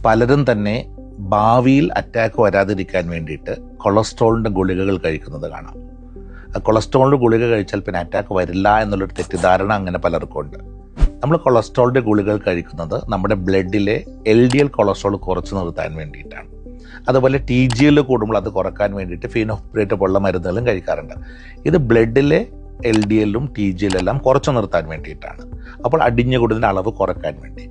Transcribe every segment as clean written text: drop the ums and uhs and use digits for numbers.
പലരും തന്നെ ഭാവിയിൽ അറ്റാക്ക് വരാതിരിക്കാൻ വേണ്ടിയിട്ട് കൊളസ്ട്രോളിൻ്റെ ഗുളികകൾ കഴിക്കുന്നത് കാണാം. കൊളസ്ട്രോളിൻ്റെ ഗുളിക കഴിച്ചാൽ പിന്നെ അറ്റാക്ക് വരില്ല എന്നുള്ളൊരു തെറ്റിദ്ധാരണ അങ്ങനെ പലർക്കും ഉണ്ട്. നമ്മൾ കൊളസ്ട്രോളിൻ്റെ ഗുളികകൾ കഴിക്കുന്നത് നമ്മുടെ ബ്ലഡിലെ LDL കൊളസ്ട്രോൾ കുറച്ച് നിർത്താൻ വേണ്ടിയിട്ടാണ്. അതുപോലെ TGL കൂടുമ്പോൾ അത് കുറക്കാൻ വേണ്ടിയിട്ട് ഫീനോഫ്പിറേറ്റ് പോലുള്ള മരുന്നുകളും കഴിക്കാറുണ്ട്. ഇത് ബ്ലഡിലെ LDLും TGL എല്ലാം കുറച്ച് നിർത്താൻ വേണ്ടിയിട്ടാണ്. അപ്പോൾ അടിഞ്ഞുകൂടുന്നതിൻ്റെ അളവ് കുറക്കാൻ വേണ്ടി.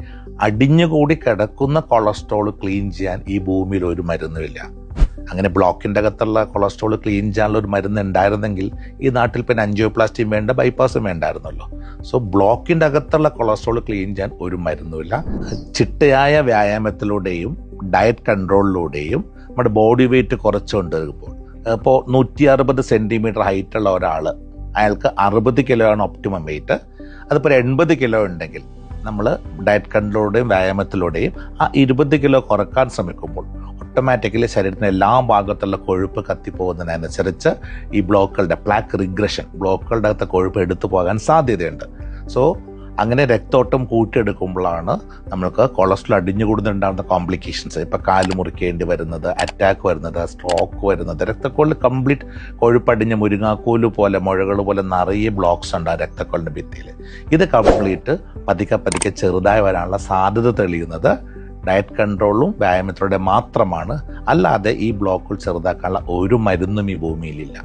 അടിഞ്ഞുകൂടി കിടക്കുന്ന കൊളസ്ട്രോൾ ക്ലീൻ ചെയ്യാൻ ഈ ഭൂമിയിൽ ഒരു മരുന്നുമില്ല. അങ്ങനെ ബ്ലോക്കിൻ്റെ അകത്തുള്ള കൊളസ്ട്രോൾ ക്ലീൻ ചെയ്യാനുള്ള ഒരു മരുന്ന് ഉണ്ടായിരുന്നെങ്കിൽ ഈ നാട്ടിൽ പിന്നെ ആൻജിയോപ്ലാസ്റ്റിയും വേണ്ട, ബൈപ്പാസും വേണ്ടായിരുന്നല്ലോ. സോ ബ്ലോക്കിൻ്റെ അകത്തുള്ള കൊളസ്ട്രോൾ ക്ലീൻ ചെയ്യാൻ ഒരു മരുന്നുമില്ല. ചിട്ടയായ വ്യായാമത്തിലൂടെയും ഡയറ്റ് കൺട്രോളിലൂടെയും നമ്മുടെ ബോഡി വെയിറ്റ് കുറച്ചുകൊണ്ടിരിക്കുമ്പോൾ, ഇപ്പോൾ 160 സെൻറ്റിമീറ്റർ ഹൈറ്റുള്ള ഒരാൾ, അയാൾക്ക് 60 കിലോ ആണ് ഒപ്റ്റിമം വെയിറ്റ്. അതിപ്പോൾ 80 കിലോ ഉണ്ടെങ്കിൽ നമ്മൾ ഡയറ്റ് കൺട്രോളിലൂടെയും വ്യായാമത്തിലൂടെയും ആ 20 കിലോ കുറക്കാൻ ശ്രമിക്കുമ്പോൾ ഓട്ടോമാറ്റിക്കലി ശരീരത്തിൻ്റെ എല്ലാ ഭാഗത്തുള്ള കൊഴുപ്പ് കത്തിപ്പോകുന്നതിനനുസരിച്ച് ഈ പ്ലാക്ക് റിഗ്രഷൻ, ബ്ലോക്കുകളുടെ അകത്തെ കൊഴുപ്പ് എടുത്തു പോകാൻ സാധ്യതയുണ്ട്. സോ അങ്ങനെ രക്തോട്ടം കൂട്ടിയെടുക്കുമ്പോഴാണ് നമ്മൾക്ക് കൊളസ്ട്രോൾ അടിഞ്ഞുകൂടുന്നുണ്ടാകുന്ന കോംപ്ലിക്കേഷൻസ്, ഇപ്പോൾ കാല് മുറിക്കേണ്ടി വരുന്നത്, അറ്റാക്ക് വരുന്നത്, സ്ട്രോക്ക് വരുന്നത്, രക്തക്കൊള്ളിൽ കംപ്ലീറ്റ് കൊഴുപ്പടിഞ്ഞ് മുരിങ്ങാക്കോല് പോലെ, മുഴകൾ പോലെ നിറയെ ബ്ലോക്ക്സ് ഉണ്ടാകും രക്തക്കൊള്ളിൻ്റെ ഭിത്തിയിൽ. ഇത് കംപ്ലീറ്റ് പതുക്കെ ചെറുതായി വരാനുള്ള സാധ്യത തെളിയുന്നത് ഡയറ്റ് കൺട്രോളും വ്യായാമത്തിലൂടെ മാത്രമാണ്. അല്ലാതെ ഈ ബ്ലോക്കുകൾ ചെറുതാക്കാനുള്ള ഒരു മരുന്നും ഈ ഭൂമിയിലില്ല.